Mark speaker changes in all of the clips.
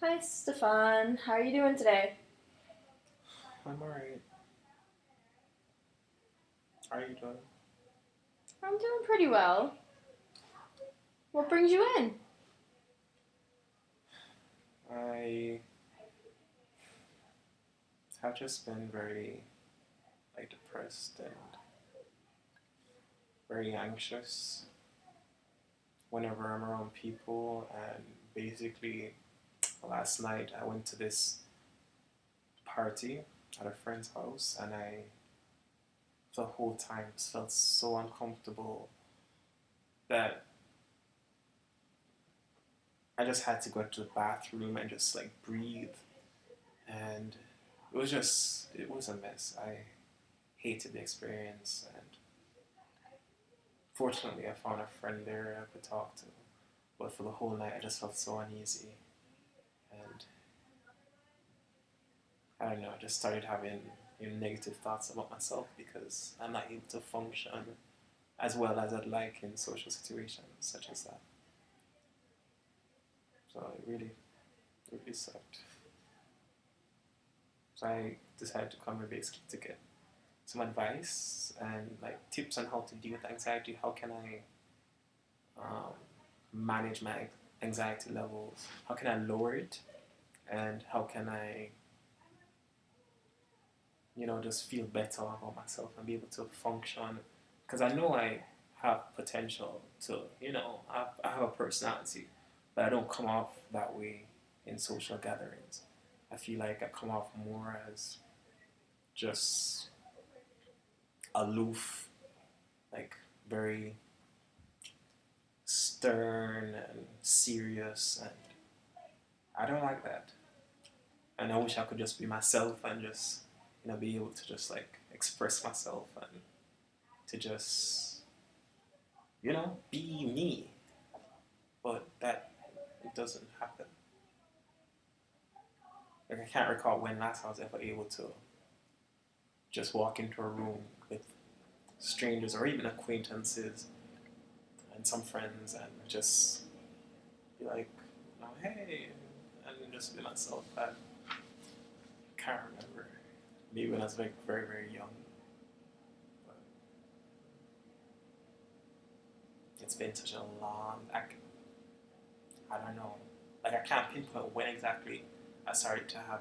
Speaker 1: Hi, Stefan. How are you doing today?
Speaker 2: I'm alright. How are you doing?
Speaker 1: I'm doing pretty well. What brings you in?
Speaker 2: I have just been very depressed and very anxious whenever I'm around people. And basically, last night I went to this party at a friend's house, and I the whole time just felt so uncomfortable that I just had to go to the bathroom and just breathe. And it was a mess. I hated the experience, and fortunately, I found a friend there I could talk to. But for the whole night, I just felt so uneasy. And I don't know, I just started having negative thoughts about myself because I'm not able to function as well as I'd like in social situations such as that. So it really sucked. So I decided to come here basically to get some advice and tips on how to deal with anxiety. How can I um, manage my anxiety levels? How can I lower it? And how can I, just feel better about myself and be able to function? Because I know I have potential to, I have a personality, but I don't come off that way in social gatherings. I feel like I come off more as just aloof, like very stern and serious, and I don't like that. And I wish I could just be myself and just be able to just express myself and to just be me. But that it doesn't happen. Like I can't recall when last I was ever able to just walk into a room with strangers or even acquaintances and some friends and just be like, hey, and just be myself. I can't remember. Maybe when I was very very young. But it's been such a long. I don't know. Like I can't pinpoint when exactly I started to have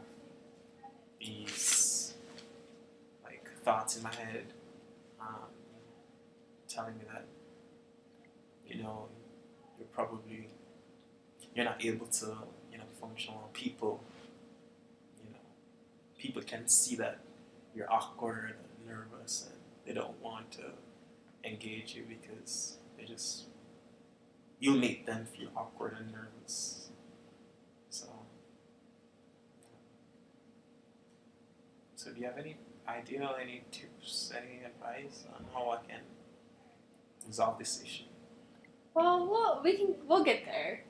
Speaker 2: these thoughts in my head, um, telling me that you know you're probably you're not able to function well. You know people can see that you're awkward and nervous, and they don't want to engage you because they just you'll make them feel awkward and nervous. So, do you have any idea, any tips, any advice on how I can resolve this issue?
Speaker 1: We'll get there.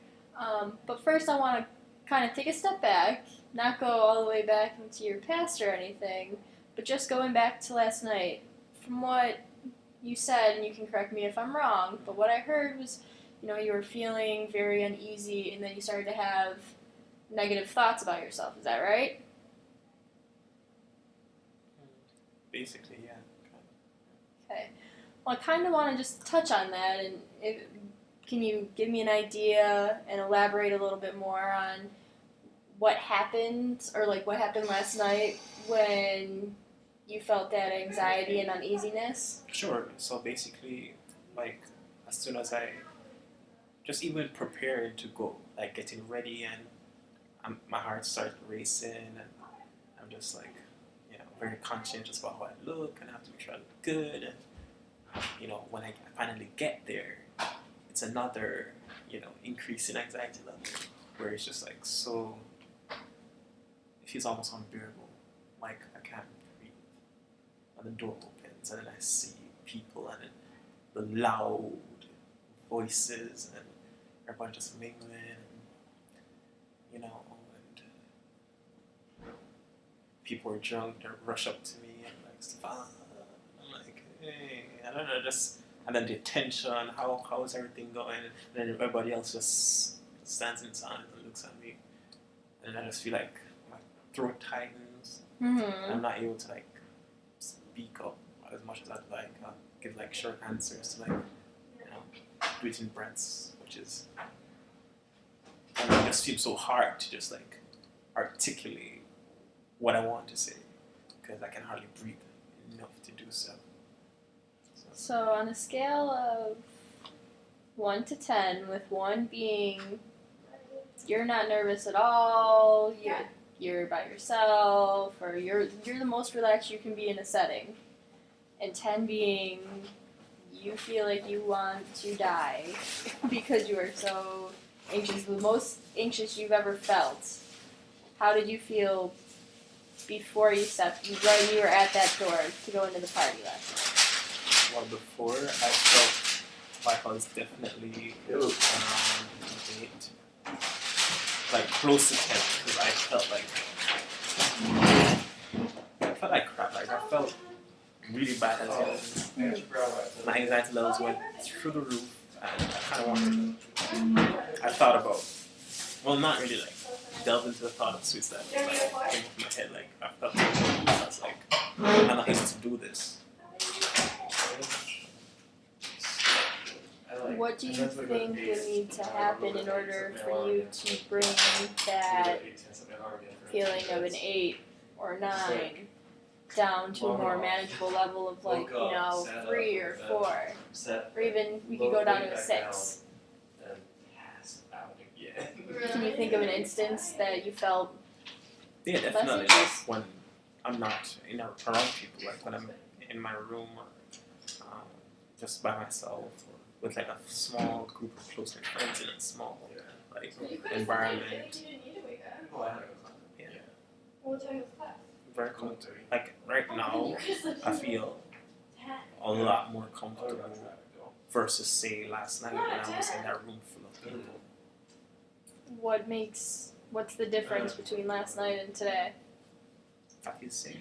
Speaker 1: But first, I want to kind of take a step back, not go all the way back into your past or anything, but just going back to last night. From what you said, and you can correct me if I'm wrong, but what I heard was, you were feeling very uneasy, and then you started to have negative thoughts about yourself. Is that right?
Speaker 2: Basically, yeah.
Speaker 1: Okay. Well, I kind of want to just touch on that, and can you give me an idea and elaborate a little bit more on what happened, or like what happened last night when you felt that anxiety and uneasiness?
Speaker 2: Sure. So basically, like as soon as I just even preparing to go, getting ready, and my heart starts racing, and I'm just very conscientious about how I look, and I have to try to look good. And when I finally get there, it's another increase in anxiety level where it's just so it feels almost unbearable. Like I can't breathe. And the door opens, and then I see people, and then the loud voices, and everybody just mingling, and and people are drunk, they rush up to me and Stefan. I'm like, hey, I don't know, just and then the tension, how is everything going? And then everybody else just stands in silence and looks at me. and I just feel like my throat tightens.
Speaker 1: Mm-hmm.
Speaker 2: I'm not able to like speak up as much as I'd like. Give like short answers to like do it in breaths, which is and it just feels so hard to just like articulate what I want to say because I can hardly breathe enough to do so.
Speaker 1: So on a scale of 1 to 10, with 1 being you're not nervous at all, you're by yourself, or you're the most relaxed you can be in a setting, and 10 being you feel like you want to die because you are so anxious, the most anxious you've ever felt. How did you feel before you stepped, right when you were at that door to go into the party last night?
Speaker 2: Well, before I felt like I was definitely around 8, like close to 10, because I felt like crap. Like I felt really bad as in my anxiety levels went through the roof, and I kind of wanted to. I thought about, well, not really like delve into the thought of suicide. Like came up in my head, like I felt I was like, I'm not able to do this.
Speaker 1: What do you think would need to happen in order for you to bring that feeling of an 8 or 9 down to a more manageable level of like, 3 or 4? Or even we could go down to a 6. Can you think of an instance that you felt?
Speaker 2: Yeah, definitely. Like when I'm not around people, like when I'm in my room or just by myself, or with like a small group of close friends in a small like environment. Yeah. Very comfortable. Like right now, I feel a lot more comfortable versus say last night when I was in that room full of people.
Speaker 1: What's the difference between last night and today?
Speaker 2: I feel safe.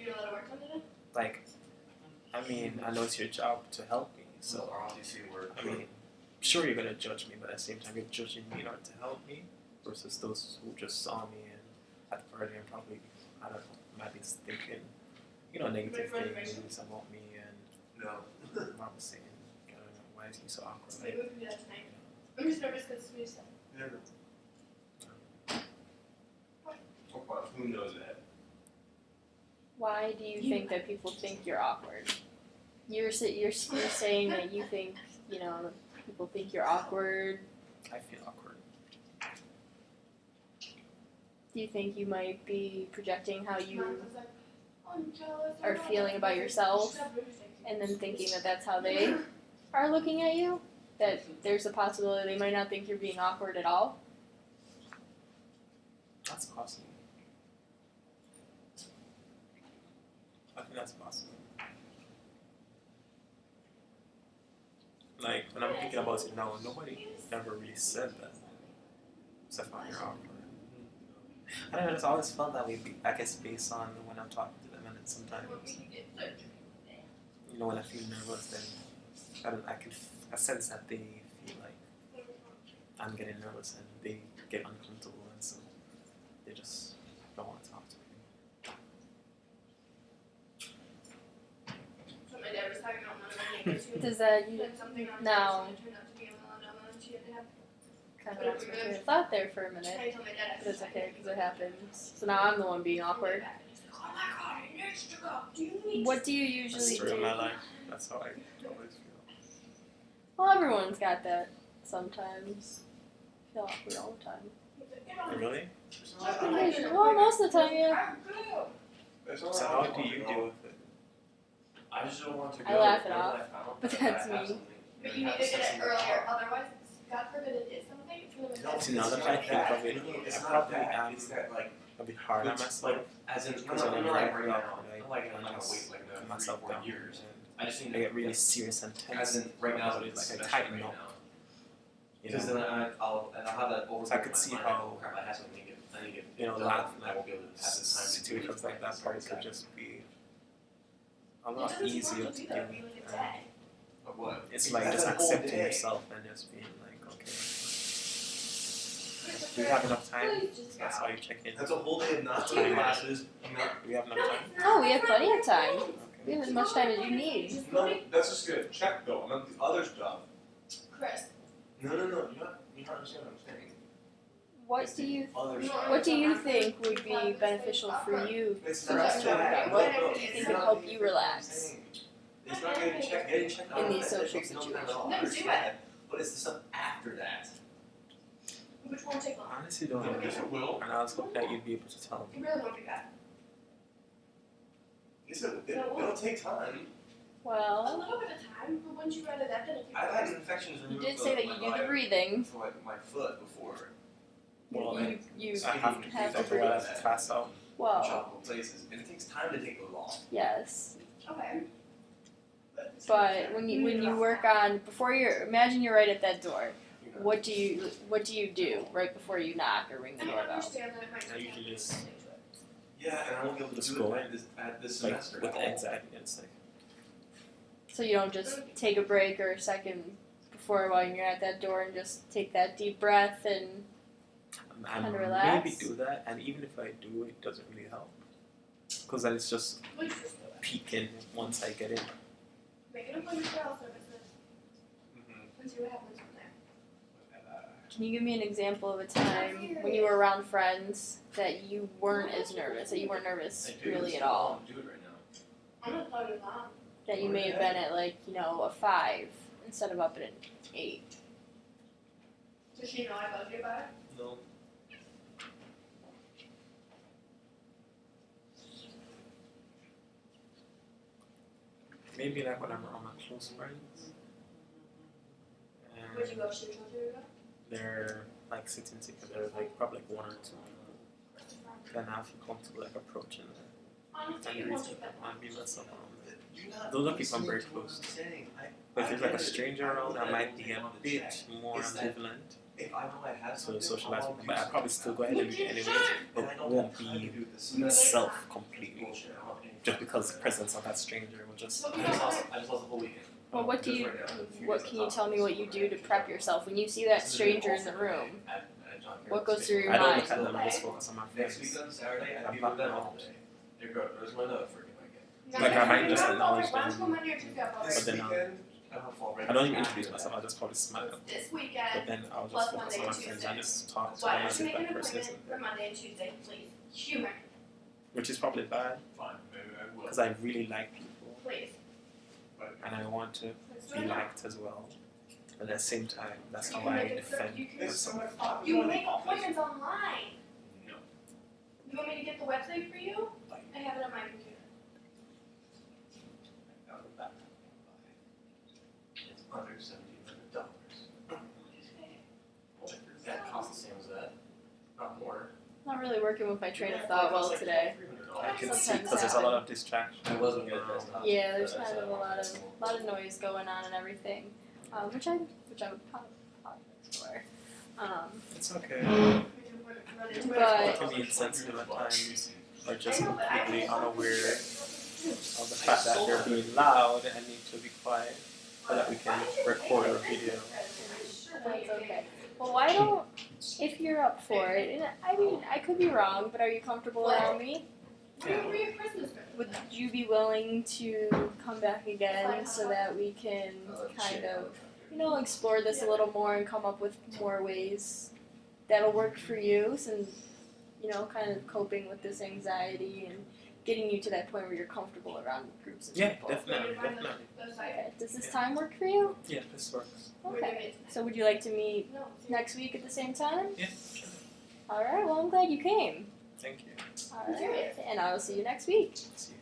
Speaker 2: Like, I mean, I know it's your job to help me, so I mean, sure you're gonna judge me, but at the same time you're judging me in order to help me versus those who just saw me and at the party and probably, I don't know, might be thinking, negative things about me and I was saying, I don't know, why is he so awkward? Like,
Speaker 3: I'm just nervous because we just who knows that?
Speaker 1: Why do you think that people think you're awkward? You're saying that you think, people think you're awkward.
Speaker 2: I feel awkward.
Speaker 1: Do you think you might be projecting how you are feeling about yourself and then thinking that that's how they are looking at you? That there's a possibility they might not think you're being awkward at all?
Speaker 2: That's possible. I think that's possible. Like, when I'm thinking about it now, nobody ever really said that. Except for you're awkward. I don't know, it's always felt that way, I guess, based on when I'm talking to them, and then sometimes, when I feel nervous, then I sense that they feel like I'm getting nervous and they get uncomfortable, and so they just don't want to talk to me.
Speaker 1: Does that now kind of lost my train of thought there for a minute, but it's okay because it happens. So now I'm the one being awkward. What do you usually
Speaker 2: Story
Speaker 1: do?
Speaker 2: of my life. That's how I always feel.
Speaker 1: Well, everyone's got that sometimes. I feel awkward all the time.
Speaker 2: Really?
Speaker 1: Well, most of the time, yeah.
Speaker 2: So how do you deal with it?
Speaker 3: I just don't want to go.
Speaker 1: I laugh it off, but that's me.
Speaker 3: But you need to get it earlier, otherwise, God forbid it is something, it's really bad.
Speaker 2: See, now that I think of it, I probably am a bit hard on myself.
Speaker 3: As in,
Speaker 2: Because when I'm
Speaker 3: right
Speaker 2: right
Speaker 3: now,
Speaker 2: I just put myself down.
Speaker 3: years. I just need
Speaker 2: I get really serious and tense.
Speaker 3: As in, right now,
Speaker 2: Like I tighten up.
Speaker 3: Because then I'll have that over.
Speaker 2: So I could see how,
Speaker 3: I have something I need to get
Speaker 2: laughing
Speaker 3: I
Speaker 2: at
Speaker 3: won't be able to have this time to do
Speaker 2: situations like that probably could just be a lot easier to deal with.
Speaker 3: But what?
Speaker 2: It's like just accepting yourself and just being like, okay. Do we have enough time? That's why you check in.
Speaker 4: That's a whole day of not
Speaker 2: Time.
Speaker 4: taking classes.
Speaker 2: Do we have enough time?
Speaker 1: Oh, we have plenty of time.
Speaker 2: Okay.
Speaker 1: We have as much time as you need.
Speaker 4: No, that's just good. Check though. I'm not the other stuff.
Speaker 3: Chris.
Speaker 4: No. You're not understanding what I'm saying.
Speaker 1: What do you think would be beneficial for you for us to work on? What do you think would help you relax?
Speaker 4: It's not getting checked.
Speaker 1: In these social situations.
Speaker 3: No, do it.
Speaker 4: But it's the stuff after that.
Speaker 3: Which won't take long.
Speaker 2: I honestly don't know.
Speaker 4: Yes, it will.
Speaker 2: And I was hoping that you'd be able to tell me.
Speaker 3: It really won't be bad.
Speaker 4: It'll take time.
Speaker 3: A
Speaker 1: Well,
Speaker 3: little bit of time, but once you run it up, then it'll
Speaker 4: I've had infections
Speaker 1: you
Speaker 4: removed
Speaker 1: did say that you do the breathing.
Speaker 4: for like my foot before.
Speaker 2: Well,
Speaker 1: You
Speaker 2: I have to
Speaker 1: have
Speaker 2: do
Speaker 1: to
Speaker 2: that while I pass out.
Speaker 1: well,
Speaker 4: Tropical places, and it takes time to take those off.
Speaker 1: yes.
Speaker 3: Okay.
Speaker 1: But when you work on imagine you're right at that door.
Speaker 4: You know?
Speaker 1: What do you do right before you knock or ring the
Speaker 3: I
Speaker 1: doorbell?
Speaker 3: understand that it might
Speaker 2: I
Speaker 3: take
Speaker 2: usually
Speaker 3: time
Speaker 2: just-
Speaker 3: to get into it.
Speaker 4: Yeah, and I won't be able to
Speaker 2: Just
Speaker 4: do
Speaker 2: go
Speaker 4: it at this
Speaker 2: Like
Speaker 4: semester.
Speaker 2: with the
Speaker 4: at all.
Speaker 2: anxiety, it's like
Speaker 1: So you don't just take a break or a second before while you're at that door and just take that deep breath and
Speaker 2: I
Speaker 1: Kinda relax.
Speaker 2: maybe do that, and even if I do, it doesn't really help because then it's just
Speaker 3: We'll just do it.
Speaker 2: peaking once I get in.
Speaker 3: Make an appointment for health services
Speaker 4: Mhm.
Speaker 3: and see what happens from there.
Speaker 1: can you give me an example of a time when you were around friends that you weren't as nervous, that you weren't nervous really at all?
Speaker 4: Do it right now.
Speaker 3: I'm gonna tell your mom.
Speaker 1: That you may have been at like, a 5 instead of up at an 8.
Speaker 3: Does she know I love you about it?
Speaker 4: No.
Speaker 2: Maybe like when I'm around my close friends,
Speaker 3: Would you
Speaker 2: and
Speaker 3: go shoot her ago?
Speaker 2: they're like sitting together, like probably like 1 or 2. Then I feel comfortable like approaching them
Speaker 3: Honestly,
Speaker 2: and
Speaker 3: it won't
Speaker 2: reason
Speaker 3: take that
Speaker 2: and be less around them.
Speaker 4: Those
Speaker 2: are people I'm very close to. But if there's like a stranger around, I might be a bit more ambivalent
Speaker 4: If I know I have
Speaker 2: to socialize with them, but I'd probably still go ahead and do it anyways, but won't be myself completely. Just because the presence of that stranger will just.
Speaker 4: I just lost the whole weekend.
Speaker 1: Well, what can you tell me what you do to prep yourself when you see that stranger in the room? What goes through your
Speaker 2: I don't
Speaker 1: mind?
Speaker 2: look at them, I just focus on my
Speaker 4: Next
Speaker 2: friends.
Speaker 4: weekend, Saturday,
Speaker 2: I'm
Speaker 4: I'll be
Speaker 2: not
Speaker 4: with them
Speaker 2: now.
Speaker 4: all day. There you go. There's my note for you.
Speaker 2: Like, I might just acknowledge them,
Speaker 4: This
Speaker 2: but then
Speaker 4: weekend, I don't fall right
Speaker 2: I don't even
Speaker 4: back.
Speaker 2: introduce myself, I'll just probably smile.
Speaker 3: This
Speaker 2: But
Speaker 3: weekend,
Speaker 2: then I'll
Speaker 3: plus
Speaker 2: just focus
Speaker 3: Monday
Speaker 2: on my
Speaker 3: and
Speaker 2: friends
Speaker 3: Tuesday.
Speaker 2: and just talk to
Speaker 3: why
Speaker 2: them
Speaker 3: don't
Speaker 2: as
Speaker 3: you
Speaker 2: if
Speaker 3: make an
Speaker 2: that person
Speaker 3: appointment
Speaker 2: isn't
Speaker 3: for
Speaker 2: there.
Speaker 3: Monday and Tuesday, please? Humor,
Speaker 2: Which is probably bad,
Speaker 4: Fine, maybe I will.
Speaker 2: because I really like people,
Speaker 3: please.
Speaker 2: and I want to
Speaker 3: Let's do
Speaker 2: be
Speaker 3: it now.
Speaker 2: liked as well. But at the same time, that's
Speaker 3: You
Speaker 2: how
Speaker 3: can
Speaker 2: I
Speaker 3: make it so
Speaker 2: defend
Speaker 3: you can-
Speaker 4: It's so
Speaker 2: myself.
Speaker 4: much fun.
Speaker 3: You make appointments online.
Speaker 4: No.
Speaker 3: You want me to get the website for you? I have it on my computer.
Speaker 4: It's under $1,700. That costs the same as that, not more.
Speaker 1: Not really working with my train of thought well today.
Speaker 2: I can see,
Speaker 1: Sometimes
Speaker 2: because there's a lot of distraction.
Speaker 4: I wasn't good at this.
Speaker 1: Yeah, there's kind of a lot of noise going on and everything, which I would apologize for.
Speaker 2: It's okay.
Speaker 1: But-
Speaker 2: I can be insensitive at times, or just completely unaware of the fact that they're being loud and need to be quiet so that we can record a video.
Speaker 1: That's okay. Well, why don't, if you're up for it, and I mean, I could be wrong, but are you comfortable around me?
Speaker 3: For your Christmas gift.
Speaker 1: Would you be willing to come back again so that we can kind of, explore this a little more and come up with more ways that'll work for you, since, kind of coping with this anxiety and getting you to that point where you're comfortable around groups of
Speaker 2: Yeah,
Speaker 1: people.
Speaker 2: definitely.
Speaker 1: Okay. Does this time work for you?
Speaker 2: Yeah, this works.
Speaker 1: Okay. So would you like to meet
Speaker 3: No,
Speaker 1: next week at the same time?
Speaker 2: Yeah, sure.
Speaker 1: Alright, well I'm glad you came.
Speaker 2: Thank you.
Speaker 1: Alright, and I will see you next week.
Speaker 2: See you.